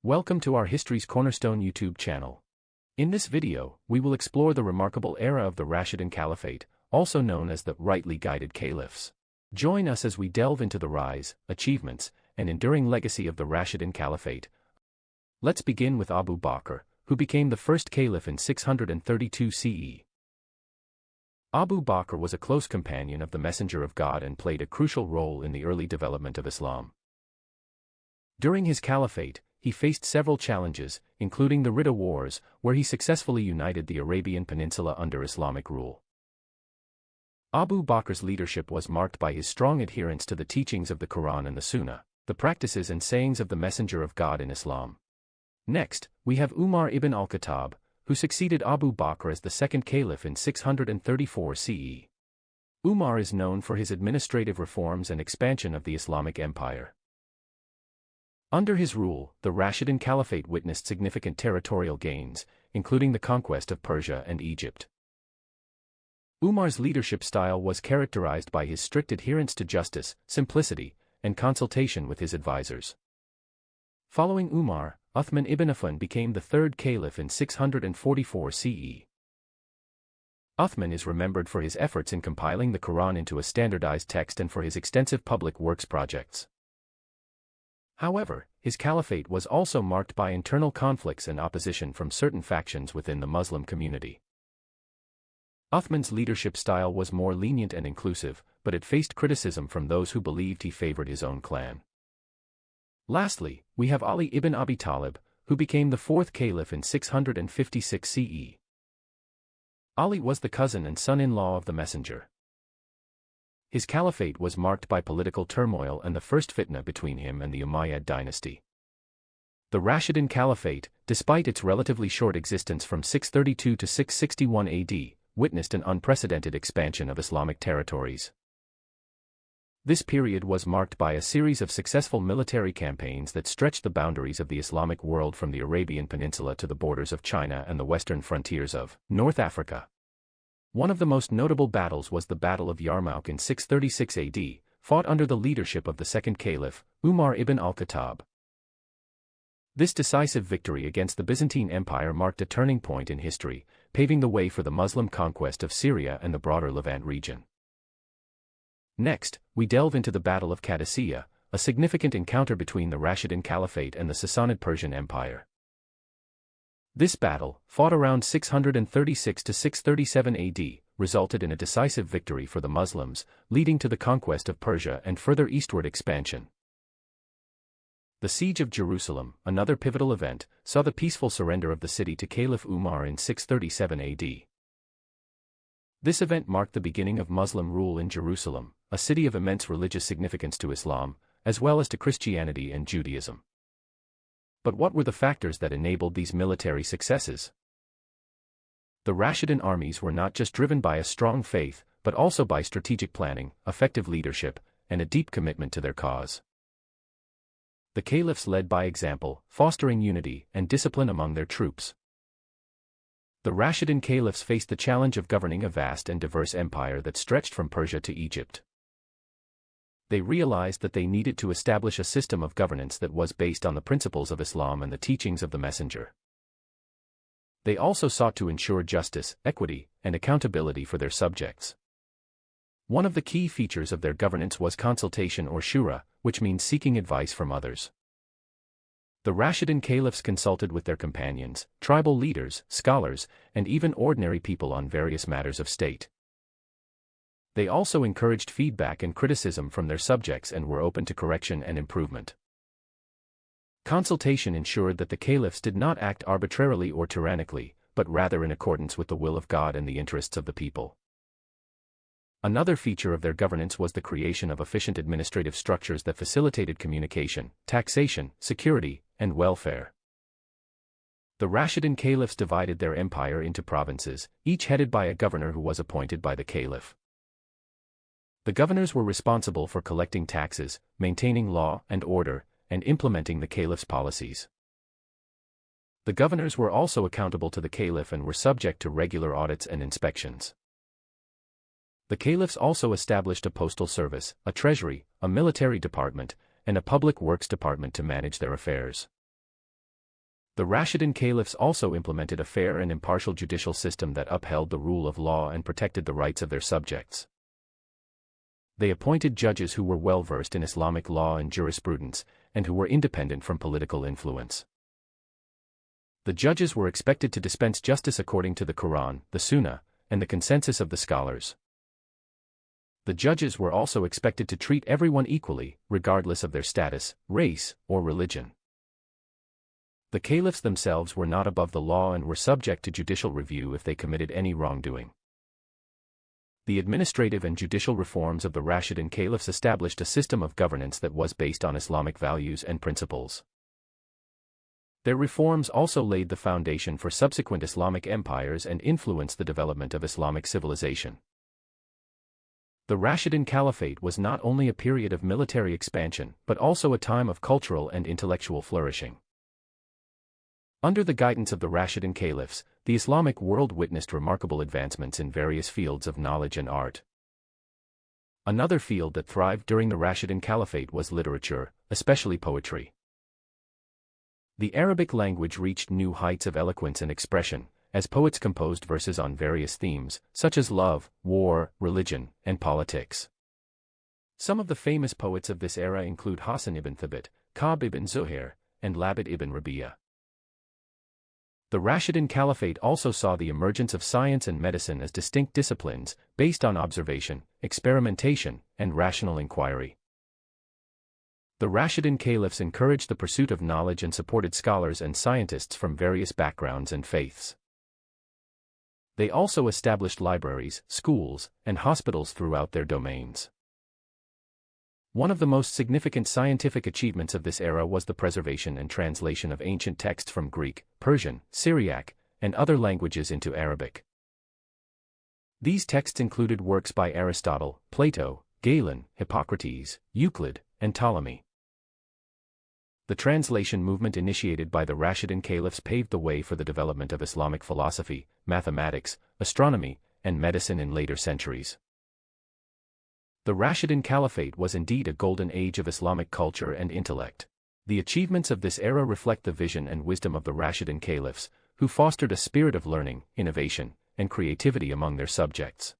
Welcome to our History's Cornerstone YouTube channel. In this video, we will explore the remarkable era of the Rashidun Caliphate, also known as the rightly guided caliphs. Join us as we delve into the rise, achievements, and enduring legacy of the Rashidun Caliphate. Let's begin with Abu Bakr, who became the first caliph in 632 CE. Abu Bakr was a close companion of the Messenger of God and played a crucial role in the early development of Islam. During his caliphate, he faced several challenges, including the Ridda Wars, where he successfully united the Arabian Peninsula under Islamic rule. Abu Bakr's leadership was marked by his strong adherence to the teachings of the Quran and the Sunnah, the practices and sayings of the Messenger of God in Islam. Next, we have Umar ibn al-Khattab, who succeeded Abu Bakr as the second caliph in 634 CE. Umar is known for his administrative reforms and expansion of the Islamic Empire. Under his rule, the Rashidun Caliphate witnessed significant territorial gains, including the conquest of Persia and Egypt. Umar's leadership style was characterized by his strict adherence to justice, simplicity, and consultation with his advisors. Following Umar, Uthman ibn Affan became the third caliph in 644 CE. Uthman is remembered for his efforts in compiling the Quran into a standardized text and for his extensive public works projects. However, his caliphate was also marked by internal conflicts and opposition from certain factions within the Muslim community. Uthman's leadership style was more lenient and inclusive, but it faced criticism from those who believed he favored his own clan. Lastly, we have Ali ibn Abi Talib, who became the fourth caliph in 656 CE. Ali was the cousin and son-in-law of the messenger. His caliphate was marked by political turmoil and the first fitna between him and the Umayyad dynasty. The Rashidun Caliphate, despite its relatively short existence from 632 to 661 AD, witnessed an unprecedented expansion of Islamic territories. This period was marked by a series of successful military campaigns that stretched the boundaries of the Islamic world from the Arabian Peninsula to the borders of China and the western frontiers of North Africa. One of the most notable battles was the Battle of Yarmouk in 636 AD, fought under the leadership of the second caliph, Umar ibn al-Khattab. This decisive victory against the Byzantine Empire marked a turning point in history, paving the way for the Muslim conquest of Syria and the broader Levant region. Next, we delve into the Battle of Qadisiyah, a significant encounter between the Rashidun Caliphate and the Sassanid Persian Empire. This battle, fought around 636 to 637 AD, resulted in a decisive victory for the Muslims, leading to the conquest of Persia and further eastward expansion. The Siege of Jerusalem, another pivotal event, saw the peaceful surrender of the city to Caliph Umar in 637 AD. This event marked the beginning of Muslim rule in Jerusalem, a city of immense religious significance to Islam, as well as to Christianity and Judaism. But what were the factors that enabled these military successes? The Rashidun armies were not just driven by a strong faith, but also by strategic planning, effective leadership, and a deep commitment to their cause. The caliphs led by example, fostering unity and discipline among their troops. The Rashidun caliphs faced the challenge of governing a vast and diverse empire that stretched from Persia to Egypt. They realized that they needed to establish a system of governance that was based on the principles of Islam and the teachings of the Messenger. They also sought to ensure justice, equity, and accountability for their subjects. One of the key features of their governance was consultation or shura, which means seeking advice from others. The Rashidun caliphs consulted with their companions, tribal leaders, scholars, and even ordinary people on various matters of state. They also encouraged feedback and criticism from their subjects and were open to correction and improvement. Consultation ensured that the caliphs did not act arbitrarily or tyrannically, but rather in accordance with the will of God and the interests of the people. Another feature of their governance was the creation of efficient administrative structures that facilitated communication, taxation, security, and welfare. The Rashidun caliphs divided their empire into provinces, each headed by a governor who was appointed by the caliph. The governors were responsible for collecting taxes, maintaining law and order, and implementing the caliph's policies. The governors were also accountable to the caliph and were subject to regular audits and inspections. The caliphs also established a postal service, a treasury, a military department, and a public works department to manage their affairs. The Rashidun Caliphs also implemented a fair and impartial judicial system that upheld the rule of law and protected the rights of their subjects. They appointed judges who were well-versed in Islamic law and jurisprudence, and who were independent from political influence. The judges were expected to dispense justice according to the Quran, the Sunnah, and the consensus of the scholars. The judges were also expected to treat everyone equally, regardless of their status, race, or religion. The caliphs themselves were not above the law and were subject to judicial review if they committed any wrongdoing. The administrative and judicial reforms of the Rashidun Caliphs established a system of governance that was based on Islamic values and principles. Their reforms also laid the foundation for subsequent Islamic empires and influenced the development of Islamic civilization. The Rashidun Caliphate was not only a period of military expansion but also a time of cultural and intellectual flourishing. Under the guidance of the Rashidun Caliphs, the Islamic world witnessed remarkable advancements in various fields of knowledge and art. Another field that thrived during the Rashidun Caliphate was literature, especially poetry. The Arabic language reached new heights of eloquence and expression, as poets composed verses on various themes, such as love, war, religion, and politics. Some of the famous poets of this era include Hassan ibn Thabit, Ka'b ibn Zuhair, and Labid ibn Rabi'a. The Rashidun Caliphate also saw the emergence of science and medicine as distinct disciplines, based on observation, experimentation, and rational inquiry. The Rashidun Caliphs encouraged the pursuit of knowledge and supported scholars and scientists from various backgrounds and faiths. They also established libraries, schools, and hospitals throughout their domains. One of the most significant scientific achievements of this era was the preservation and translation of ancient texts from Greek, Persian, Syriac, and other languages into Arabic. These texts included works by Aristotle, Plato, Galen, Hippocrates, Euclid, and Ptolemy. The translation movement initiated by the Rashidun Caliphs paved the way for the development of Islamic philosophy, mathematics, astronomy, and medicine in later centuries. The Rashidun Caliphate was indeed a golden age of Islamic culture and intellect. The achievements of this era reflect the vision and wisdom of the Rashidun Caliphs, who fostered a spirit of learning, innovation, and creativity among their subjects.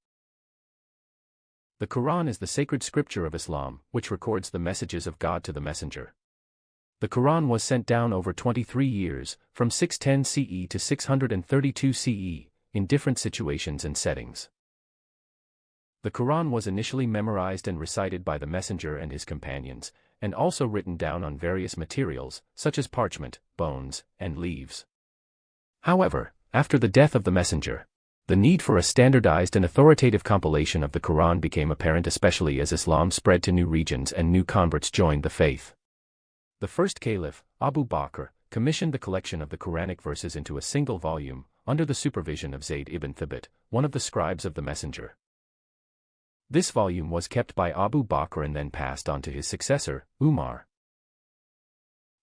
The Quran is the sacred scripture of Islam, which records the messages of God to the messenger. The Quran was sent down over 23 years, from 610 CE to 632 CE, in different situations and settings. The Quran was initially memorized and recited by the messenger and his companions, and also written down on various materials, such as parchment, bones, and leaves. However, after the death of the messenger, the need for a standardized and authoritative compilation of the Quran became apparent, especially as Islam spread to new regions and new converts joined the faith. The first caliph, Abu Bakr, commissioned the collection of the Quranic verses into a single volume, under the supervision of Zayd ibn Thabit, one of the scribes of the messenger. This volume was kept by Abu Bakr and then passed on to his successor, Umar.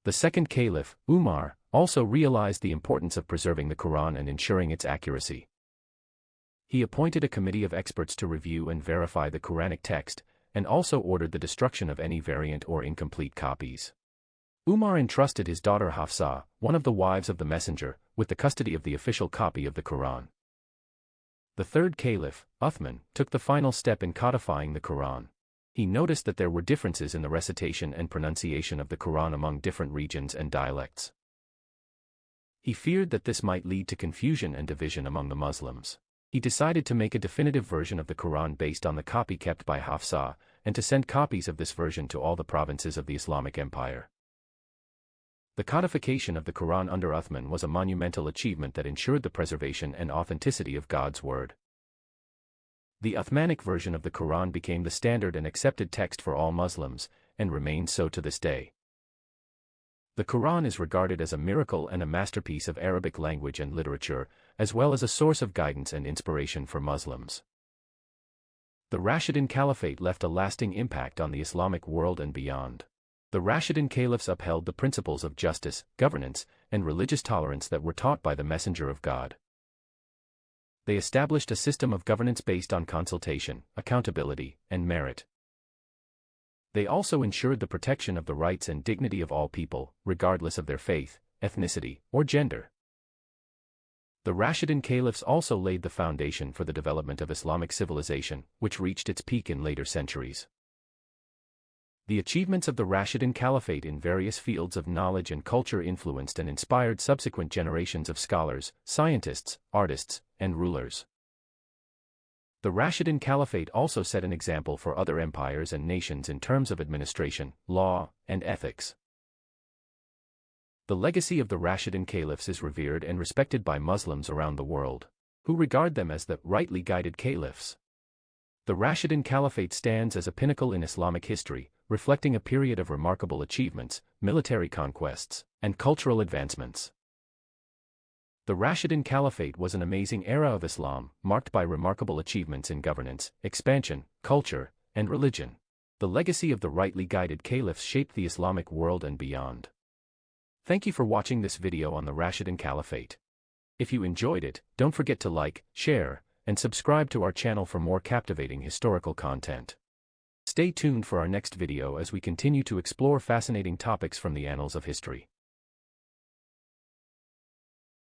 The second caliph, Umar, also realized the importance of preserving the Quran and ensuring its accuracy. He appointed a committee of experts to review and verify the Quranic text, and also ordered the destruction of any variant or incomplete copies. Umar entrusted his daughter Hafsa, one of the wives of the messenger, with the custody of the official copy of the Quran. The third caliph, Uthman, took the final step in codifying the Quran. He noticed that there were differences in the recitation and pronunciation of the Quran among different regions and dialects. He feared that this might lead to confusion and division among the Muslims. He decided to make a definitive version of the Quran based on the copy kept by Hafsa, and to send copies of this version to all the provinces of the Islamic Empire. The codification of the Quran under Uthman was a monumental achievement that ensured the preservation and authenticity of God's word. The Uthmanic version of the Quran became the standard and accepted text for all Muslims, and remains so to this day. The Quran is regarded as a miracle and a masterpiece of Arabic language and literature, as well as a source of guidance and inspiration for Muslims. The Rashidun Caliphate left a lasting impact on the Islamic world and beyond. The Rashidun Caliphs upheld the principles of justice, governance, and religious tolerance that were taught by the Messenger of God. They established a system of governance based on consultation, accountability, and merit. They also ensured the protection of the rights and dignity of all people, regardless of their faith, ethnicity, or gender. The Rashidun Caliphs also laid the foundation for the development of Islamic civilization, which reached its peak in later centuries. The achievements of the Rashidun Caliphate in various fields of knowledge and culture influenced and inspired subsequent generations of scholars, scientists, artists, and rulers. The Rashidun Caliphate also set an example for other empires and nations in terms of administration, law, and ethics. The legacy of the Rashidun Caliphs is revered and respected by Muslims around the world, who regard them as the rightly guided caliphs. The Rashidun Caliphate stands as a pinnacle in Islamic history, reflecting a period of remarkable achievements, military conquests, and cultural advancements. The Rashidun Caliphate was an amazing era of Islam, marked by remarkable achievements in governance, expansion, culture, and religion. The legacy of the rightly guided caliphs shaped the Islamic world and beyond. Thank you for watching this video on the Rashidun Caliphate. If you enjoyed it, don't forget to like, share, and subscribe to our channel for more captivating historical content. Stay tuned for our next video as we continue to explore fascinating topics from the annals of history.